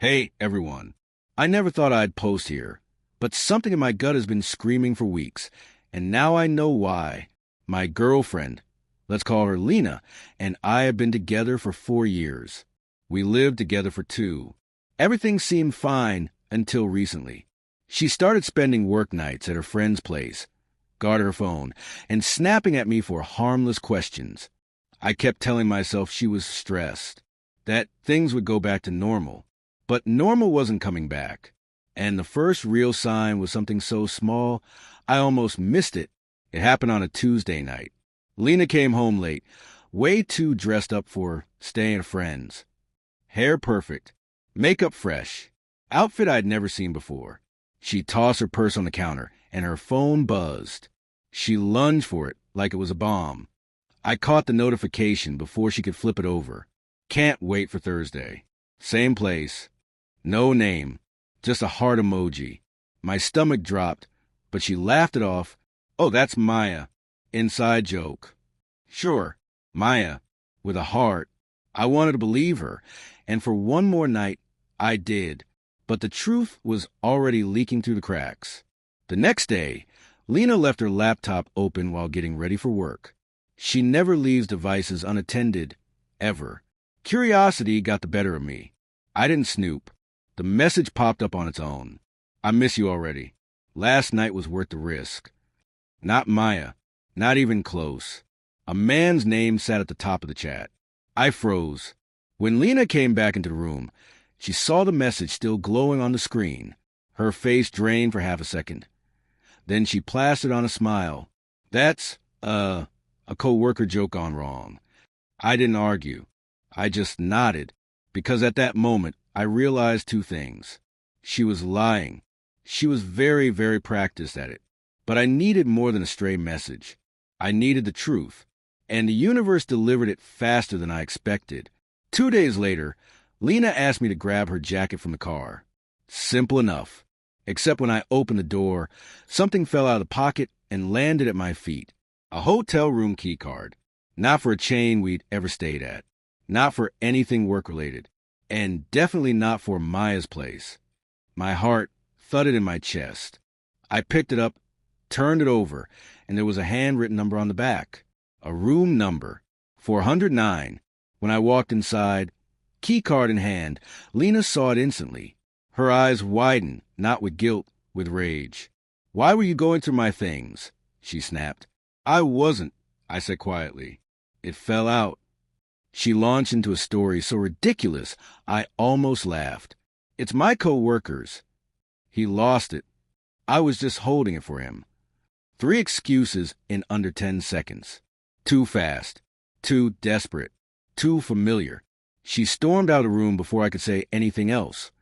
Hey, everyone. I never thought I'd post here, but something in my gut has been screaming for weeks, and now I know why. My girlfriend, let's call her Lena, and I have been together for 4 years. We lived together for 2. Everything seemed fine until recently. She started spending work nights at her friend's place, guarded her phone, and snapping at me for harmless questions. I kept telling myself she was stressed, that things would go back to normal. But normal wasn't coming back. And the first real sign was something so small, I almost missed it. It happened on a Tuesday night. Lena came home late, way too dressed up for staying at a friend's. Hair perfect, makeup fresh, outfit I'd never seen before. She tossed her purse on the counter, and her phone buzzed. She lunged for it like it was a bomb. I caught the notification before she could flip it over. Can't wait for Thursday. Same place. No name, just a heart emoji. My stomach dropped, but she laughed it off. Oh, that's Maya. Inside joke. Sure, Maya, with a heart. I wanted to believe her, and for one more night, I did. But the truth was already leaking through the cracks. The next day, Lena left her laptop open while getting ready for work. She never leaves devices unattended, ever. Curiosity got the better of me. I didn't snoop. The message popped up on its own. I miss you already. Last night was worth the risk. Not Maya. Not even close. A man's name sat at the top of the chat. I froze. When Lena came back into the room, she saw the message still glowing on the screen. Her face drained for half a second. Then she plastered on a smile. That's, a co-worker joke gone wrong. I didn't argue. I just nodded, because at that moment, I realized 2 things. She was lying. She was very, very practiced at it. But I needed more than a stray message. I needed the truth. And the universe delivered it faster than I expected. 2 days later, Lena asked me to grab her jacket from the car. Simple enough. Except when I opened the door, something fell out of the pocket and landed at my feet. A hotel room key card. Not for a chain we'd ever stayed at. Not for anything work-related. And definitely not for Maya's place. My heart thudded in my chest. I picked it up, turned it over, and there was a handwritten number on the back. A room number. 409. When I walked inside, key card in hand, Lena saw it instantly. Her eyes widened, not with guilt, with rage. Why were you going through my things? She snapped. I wasn't, I said quietly. It fell out. She launched into a story so ridiculous, I almost laughed. It's my co-worker's. He lost it. I was just holding it for him. 3 excuses in under 10 seconds. Too fast. Too desperate. Too familiar. She stormed out of the room before I could say anything else,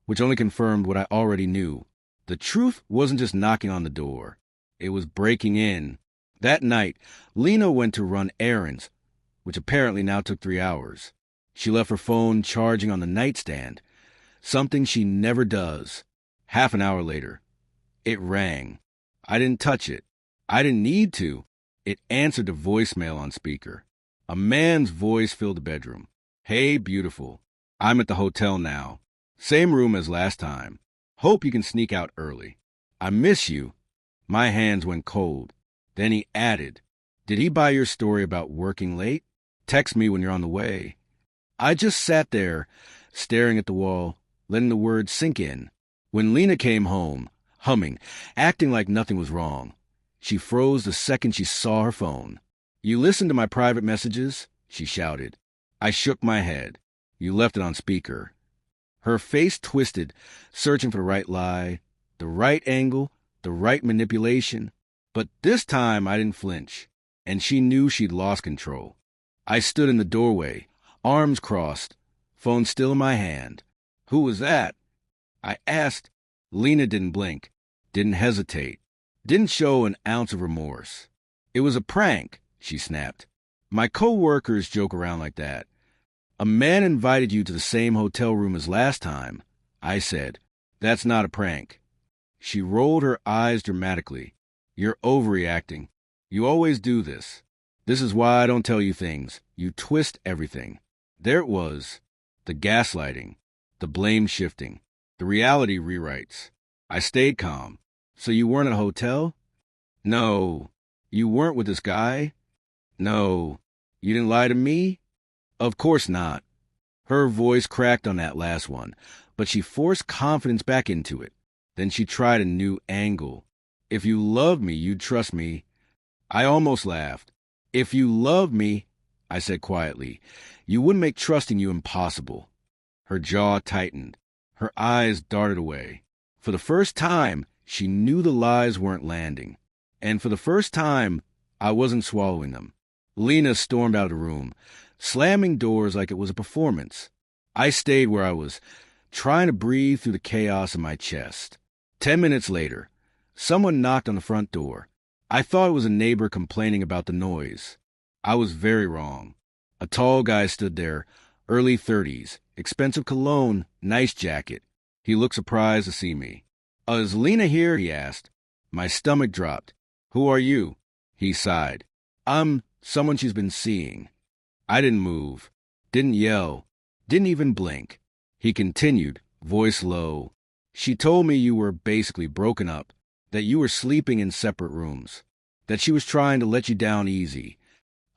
which only confirmed what I already knew. The truth wasn't just knocking on the door. It was breaking in. That night, Lena went to run errands, which apparently now took 3 hours. She left her phone charging on the nightstand, something she never does. Half an hour later, it rang. I didn't touch it. I didn't need to. It answered the voicemail on speaker. A man's voice filled the bedroom. Hey, beautiful. I'm at the hotel now. Same room as last time. Hope you can sneak out early. I miss you. My hands went cold. Then he added, Did he buy your story about working late? Text me when you're on the way. I just sat there, staring at the wall, letting the words sink in. When Lena came home, humming, acting like nothing was wrong, she froze the second she saw her phone. You listened to my private messages? She shouted. I shook my head. You left it on speaker. Her face twisted, searching for the right lie, the right angle, the right manipulation. But this time I didn't flinch, and she knew she'd lost control. I stood in the doorway, arms crossed, phone still in my hand. Who was that? I asked. Lena didn't blink, didn't hesitate, didn't show an ounce of remorse. It was a prank, she snapped. My co-workers joke around like that. A man invited you to the same hotel room as last time, I said. That's not a prank. She rolled her eyes dramatically. You're overreacting. You always do this. This is why I don't tell you things. You twist everything. There it was. The gaslighting. The blame shifting. The reality rewrites. I stayed calm. So you weren't at a hotel? No. You weren't with this guy? No. You didn't lie to me? Of course not. Her voice cracked on that last one, but she forced confidence back into it. Then she tried a new angle. If you loved me, you'd trust me. I almost laughed. If you loved me, I said quietly, you wouldn't make trusting you impossible. Her jaw tightened. Her eyes darted away. For the first time, she knew the lies weren't landing. And for the first time, I wasn't swallowing them. Lena stormed out of the room, slamming doors like it was a performance. I stayed where I was, trying to breathe through the chaos in my chest. 10 minutes later, someone knocked on the front door. I thought it was a neighbor complaining about the noise. I was very wrong. A tall guy stood there, early 30s, expensive cologne, nice jacket. He looked surprised to see me. Is Lena here? He asked. My stomach dropped. Who are you? He sighed. I'm someone she's been seeing. I didn't move, didn't yell, didn't even blink. He continued, voice low. She told me you were basically broken up, that you were sleeping in separate rooms, that she was trying to let you down easy.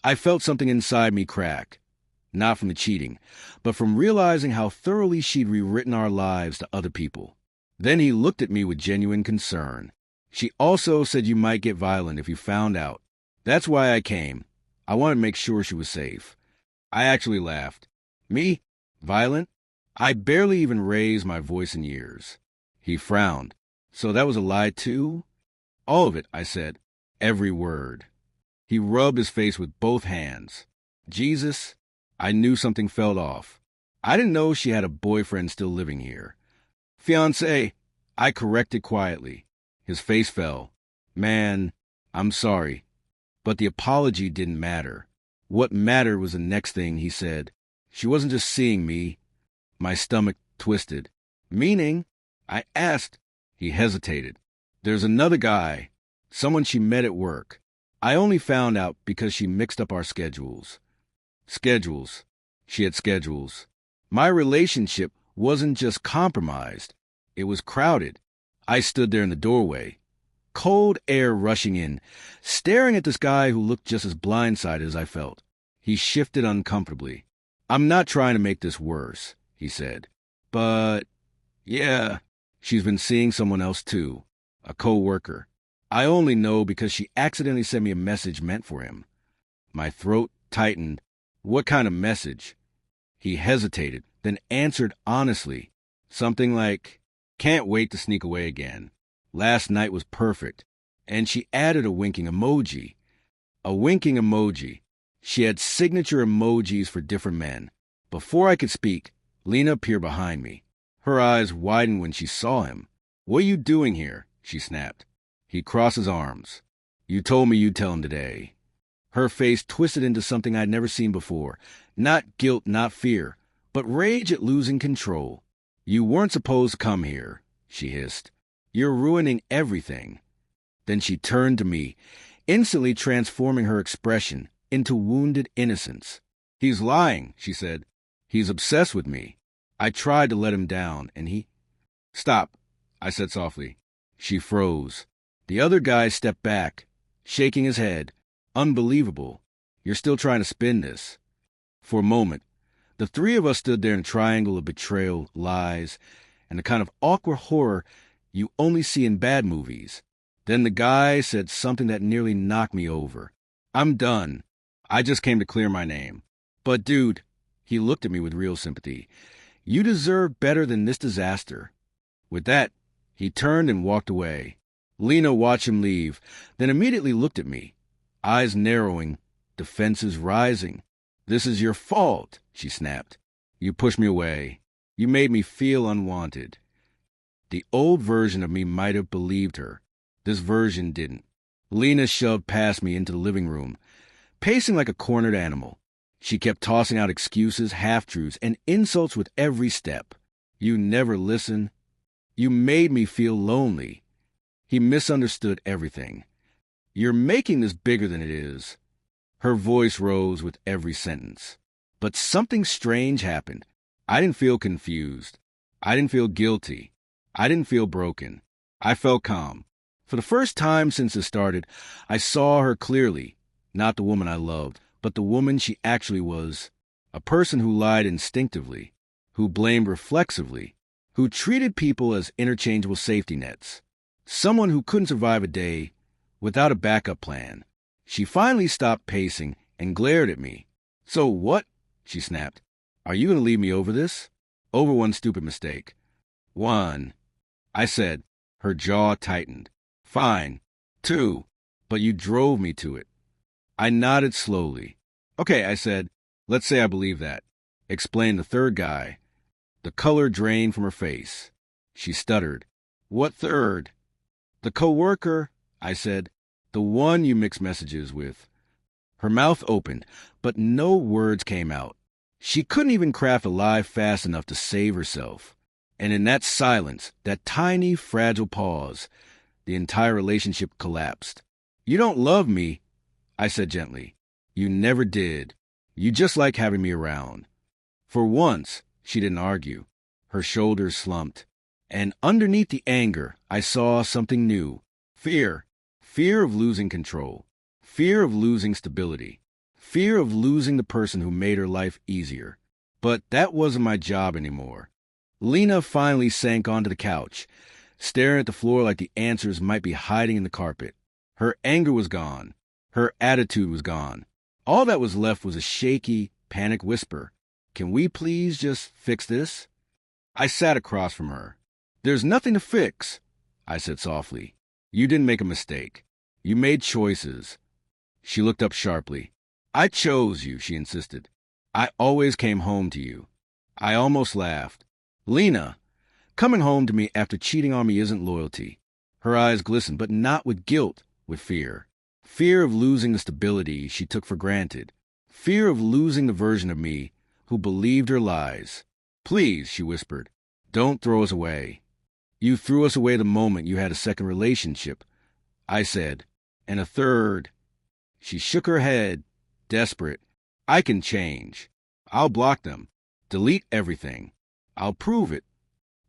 I felt something inside me crack, not from the cheating, but from realizing how thoroughly she'd rewritten our lives to other people. Then he looked at me with genuine concern. She also said you might get violent if you found out. That's why I came. I wanted to make sure she was safe. I actually laughed. Me? Violent? I barely even raised my voice in years. He frowned. So that was a lie too? All of it, I said. Every word. He rubbed his face with both hands. Jesus, I knew something felt off. I didn't know she had a boyfriend still living here. Fiancé, I corrected quietly. His face fell. Man, I'm sorry. But the apology didn't matter. What mattered was the next thing he said. She wasn't just seeing me. My stomach twisted. Meaning? I asked. He hesitated. There's another guy. Someone she met at work. I only found out because she mixed up our schedules. Schedules. She had schedules. My relationship wasn't just compromised. It was crowded. I stood there in the doorway, cold air rushing in, staring at this guy who looked just as blindsided as I felt. He shifted uncomfortably. I'm not trying to make this worse, he said. But, yeah, she's been seeing someone else too, a co-worker. I only know because she accidentally sent me a message meant for him. My throat tightened. What kind of message? He hesitated, then answered honestly. Something like, can't wait to sneak away again. Last night was perfect. And she added a winking emoji. A winking emoji. She had signature emojis for different men. Before I could speak, Lena appeared behind me. Her eyes widened when she saw him. What are you doing here? She snapped. He crossed his arms. You told me you'd tell him today. Her face twisted into something I'd never seen before. Not guilt, not fear, but rage at losing control. You weren't supposed to come here, she hissed. You're ruining everything. Then she turned to me, instantly transforming her expression into wounded innocence. He's lying, she said. He's obsessed with me. I tried to let him down, and he... Stop, I said softly. She froze. The other guy stepped back, shaking his head. Unbelievable. You're still trying to spin this. For a moment, the three of us stood there in a triangle of betrayal, lies, and the kind of awkward horror you only see in bad movies. Then the guy said something that nearly knocked me over. I'm done. I just came to clear my name. But dude, he looked at me with real sympathy. You deserve better than this disaster. With that, he turned and walked away. Lena watched him leave, then immediately looked at me. Eyes narrowing, defenses rising. This is your fault, she snapped. You pushed me away. You made me feel unwanted. The old version of me might have believed her. This version didn't. Lena shoved past me into the living room, pacing like a cornered animal. She kept tossing out excuses, half-truths, and insults with every step. You never listen. You made me feel lonely. He misunderstood everything. You're making this bigger than it is. Her voice rose with every sentence. But something strange happened. I didn't feel confused. I didn't feel guilty. I didn't feel broken. I felt calm. For the first time since it started, I saw her clearly. Not the woman I loved, but the woman she actually was. A person who lied instinctively, who blamed reflexively, who treated people as interchangeable safety nets. Someone who couldn't survive a day without a backup plan. She finally stopped pacing and glared at me. "So what?" she snapped. "Are you going to leave me over this? Over one stupid mistake?" "One," I said. Her jaw tightened. "Fine. Two. But you drove me to it." I nodded slowly. "Okay," I said. "Let's say I believe that." Explain the third guy. The color drained from her face. She stuttered. "What third?" "The coworker," I said. "The one you mix messages with." Her mouth opened, but no words came out. She couldn't even craft a lie fast enough to save herself. And in that silence, that tiny, fragile pause, the entire relationship collapsed. "You don't love me," I said gently. "You never did. You just like having me around." For once, she didn't argue. Her shoulders slumped. And underneath the anger, I saw something new. Fear. Fear of losing control. Fear of losing stability. Fear of losing the person who made her life easier. But that wasn't my job anymore. Lena finally sank onto the couch, staring at the floor like the answers might be hiding in the carpet. Her anger was gone. Her attitude was gone. All that was left was a shaky, panicked whisper. "Can we please just fix this?" I sat across from her. "There's nothing to fix," I said softly. "You didn't make a mistake. You made choices." She looked up sharply. "I chose you," she insisted. "I always came home to you." I almost laughed. "Lena, coming home to me after cheating on me isn't loyalty." Her eyes glistened, but not with guilt, with fear. Fear of losing the stability she took for granted. Fear of losing the version of me who believed her lies. "Please," she whispered, "don't throw us away." "You threw us away the moment you had a second relationship," I said. "And a third." She shook her head, desperate. "I can change. I'll block them. Delete everything. I'll prove it."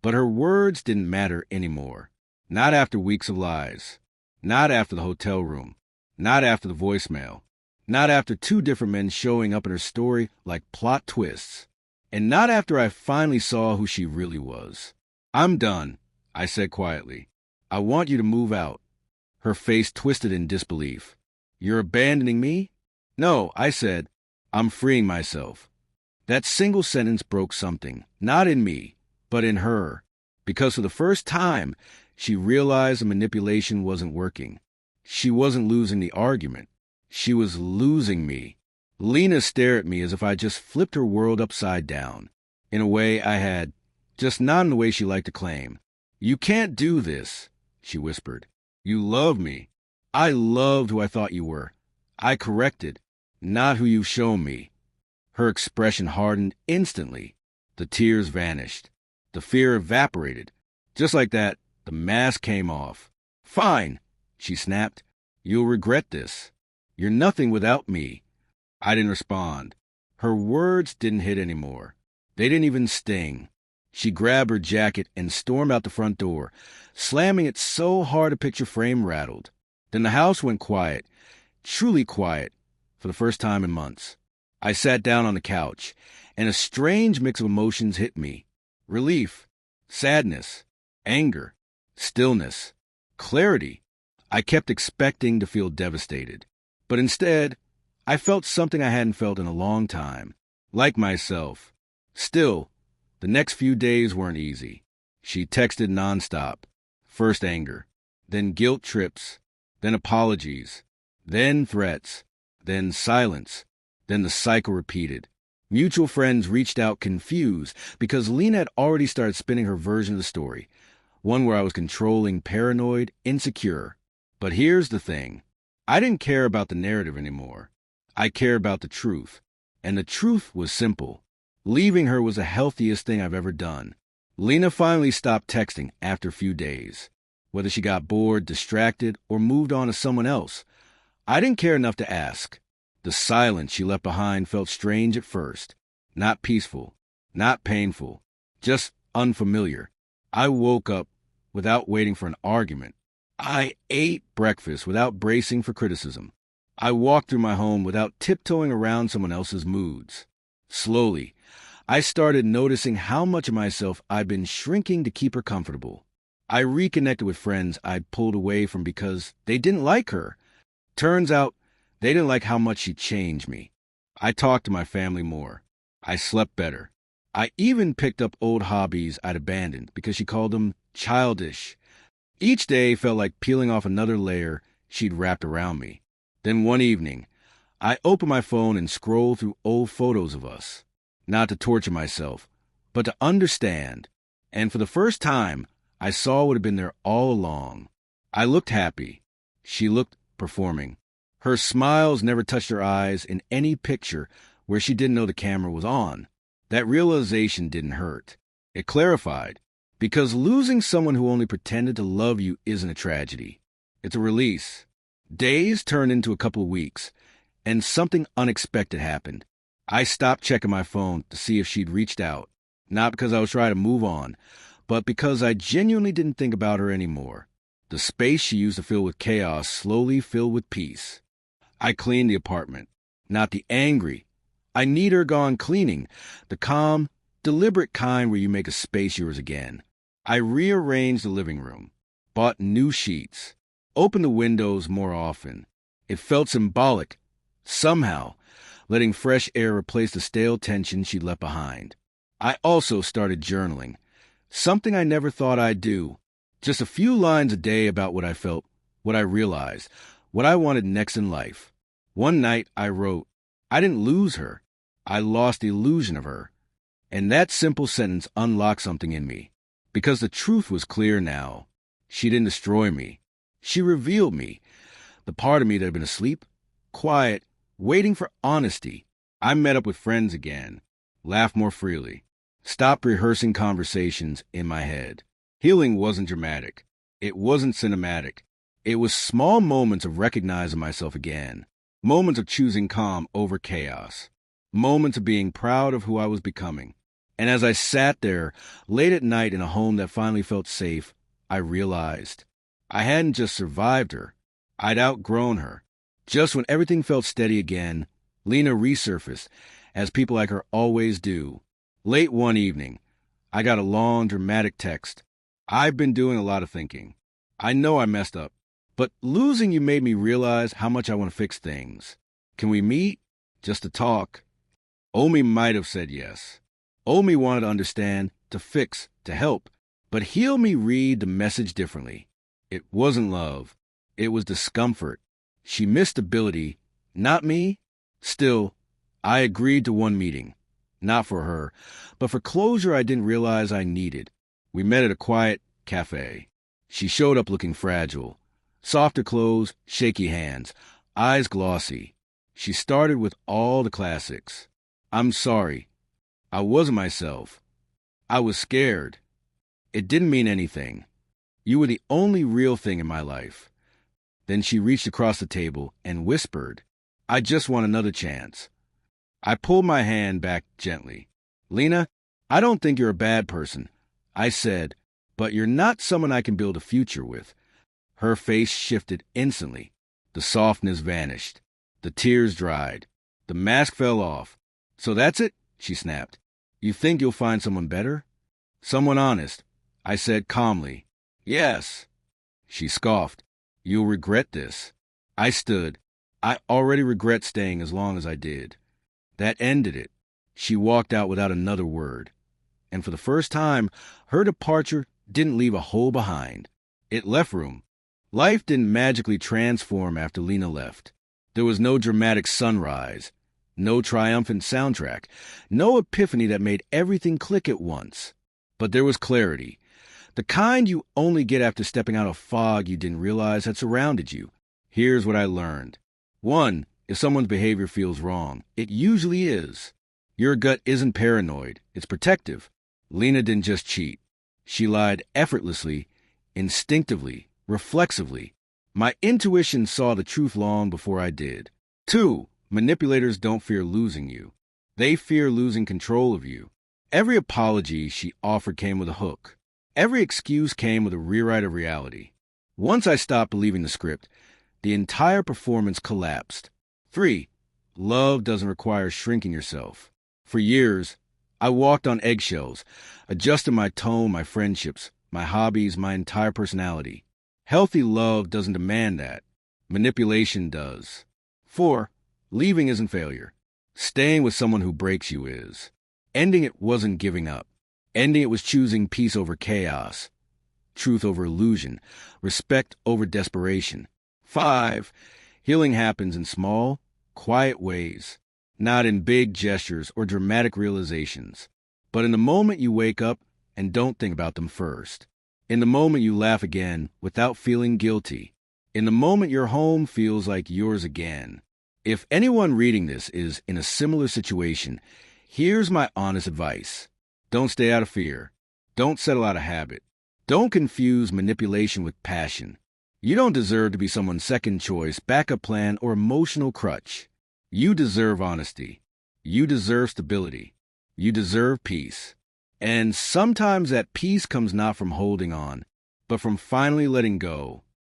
But her words didn't matter anymore. Not after weeks of lies. Not after the hotel room. Not after the voicemail. Not after two different men showing up in her story like plot twists. And not after I finally saw who she really was. "I'm done," I said quietly. "I want you to move out." Her face twisted in disbelief. "You're abandoning me?" "No," I said. "I'm freeing myself." That single sentence broke something, not in me, but in her. Because for the first time, she realized the manipulation wasn't working. She wasn't losing the argument. She was losing me. Lena stared at me as if I just flipped her world upside down. In a way I had, just not in the way she liked to claim. "You can't do this," she whispered. "You love me." I loved who I thought you were. I corrected, not who you've shown me. Her expression hardened instantly. The tears vanished. The fear evaporated. Just like that, the mask came off. "Fine," she snapped. "You'll regret this. You're nothing without me." I didn't respond. Her words didn't hit anymore. They didn't even sting. She grabbed her jacket and stormed out the front door, slamming it so hard a picture frame rattled. Then the house went quiet, truly quiet, for the first time in months. I sat down on the couch, and a strange mix of emotions hit me. Relief, sadness, anger, stillness, clarity. I kept expecting to feel devastated. But instead, I felt something I hadn't felt in a long time. Like myself. Still, the next few days weren't easy. She texted nonstop. First anger, then guilt trips, then apologies, then threats, then silence, then the cycle repeated. Mutual friends reached out confused because Lena had already started spinning her version of the story, one where I was controlling, paranoid, insecure. But here's the thing. I didn't care about the narrative anymore. I cared about the truth. And the truth was simple. Leaving her was the healthiest thing I've ever done. Lena finally stopped texting after a few days. Whether she got bored, distracted, or moved on to someone else, I didn't care enough to ask. The silence she left behind felt strange at first. Not peaceful, not painful, just unfamiliar. I woke up without waiting for an argument. I ate breakfast without bracing for criticism. I walked through my home without tiptoeing around someone else's moods. Slowly, I started noticing how much of myself I'd been shrinking to keep her comfortable. I reconnected with friends I'd pulled away from because they didn't like her. Turns out, they didn't like how much she changed me. I talked to my family more. I slept better. I even picked up old hobbies I'd abandoned because she called them childish. Each day felt like peeling off another layer she'd wrapped around me. Then one evening, I opened my phone and scrolled through old photos of us. Not to torture myself, but to understand. And for the first time, I saw what had been there all along. I looked happy. She looked performing. Her smiles never touched her eyes in any picture where she didn't know the camera was on. That realization didn't hurt. It clarified. Because losing someone who only pretended to love you isn't a tragedy. It's a release. Days turned into a couple of weeks, and something unexpected happened. I stopped checking my phone to see if she'd reached out. Not because I was trying to move on, but because I genuinely didn't think about her anymore. The space she used to fill with chaos slowly filled with peace. I cleaned the apartment. Not the angry. I need her gone cleaning. The calm, deliberate kind where you make a space yours again. I rearranged the living room. Bought new sheets. Opened the windows more often. It felt symbolic. Somehow, letting fresh air replace the stale tension she'd left behind. I also started journaling. Something I never thought I'd do. Just a few lines a day about what I felt, what I realized, what I wanted next in life. One night I wrote, I didn't lose her. I lost the illusion of her. And that simple sentence unlocked something in me. Because the truth was clear now. She didn't destroy me. She revealed me. The part of me that had been asleep, quiet, waiting for honesty. I met up with friends again. Laughed more freely. Stopped rehearsing conversations in my head. Healing wasn't dramatic. It wasn't cinematic. It was small moments of recognizing myself again. Moments of choosing calm over chaos. Moments of being proud of who I was becoming. And as I sat there, late at night in a home that finally felt safe, I realized I hadn't just survived her. I'd outgrown her. Just when everything felt steady again, Lena resurfaced, as people like her always do. Late one evening, I got a long, dramatic text. I've been doing a lot of thinking. I know I messed up, but losing you made me realize how much I want to fix things. Can we meet? Just to talk. Omi might have said yes. Omi wanted to understand, to fix, to help, but he'll me read the message differently. It wasn't love. It was discomfort. She missed stability, not me. Still, I agreed to one meeting. Not for her, but for closure I didn't realize I needed. We met at a quiet cafe. She showed up looking fragile. Softer clothes, shaky hands, eyes glossy. She started with all the classics. I'm sorry. I wasn't myself. I was scared. It didn't mean anything. You were the only real thing in my life. Then she reached across the table and whispered, I just want another chance. I pulled my hand back gently. Lena, I don't think you're a bad person. I said, but you're not someone I can build a future with. Her face shifted instantly. The softness vanished. The tears dried. The mask fell off. So that's it? She snapped. You think you'll find someone better? Someone honest. I said calmly. Yes. She scoffed. You'll regret this. I stood. I already regret staying as long as I did. That ended it. She walked out without another word. And for the first time, her departure didn't leave a hole behind. It left room. Life didn't magically transform after Lena left. There was no dramatic sunrise, no triumphant soundtrack, no epiphany that made everything click at once. But there was clarity. The kind you only get after stepping out of fog you didn't realize had surrounded you. Here's what I learned. 1, if someone's behavior feels wrong, it usually is. Your gut isn't paranoid, it's protective. Lena didn't just cheat. She lied effortlessly, instinctively, reflexively. My intuition saw the truth long before I did. 2, manipulators don't fear losing you. They fear losing control of you. Every apology she offered came with a hook. Every excuse came with a rewrite of reality. Once I stopped believing the script, the entire performance collapsed. 3. Love doesn't require shrinking yourself. For years, I walked on eggshells, adjusted my tone, my friendships, my hobbies, my entire personality. Healthy love doesn't demand that. Manipulation does. 4. Leaving isn't failure. Staying with someone who breaks you is. Ending it wasn't giving up. Ending it was choosing peace over chaos, truth over illusion, respect over desperation. 5. Healing happens in small, quiet ways, not in big gestures or dramatic realizations, but in the moment you wake up and don't think about them first. In the moment you laugh again without feeling guilty. In the moment your home feels like yours again. If anyone reading this is in a similar situation, here's my honest advice. Don't stay out of fear. Don't settle out of habit. Don't confuse manipulation with passion. You don't deserve to be someone's second choice, backup plan, or emotional crutch. You deserve honesty. You deserve stability. You deserve peace. And sometimes that peace comes not from holding on, but from finally letting go.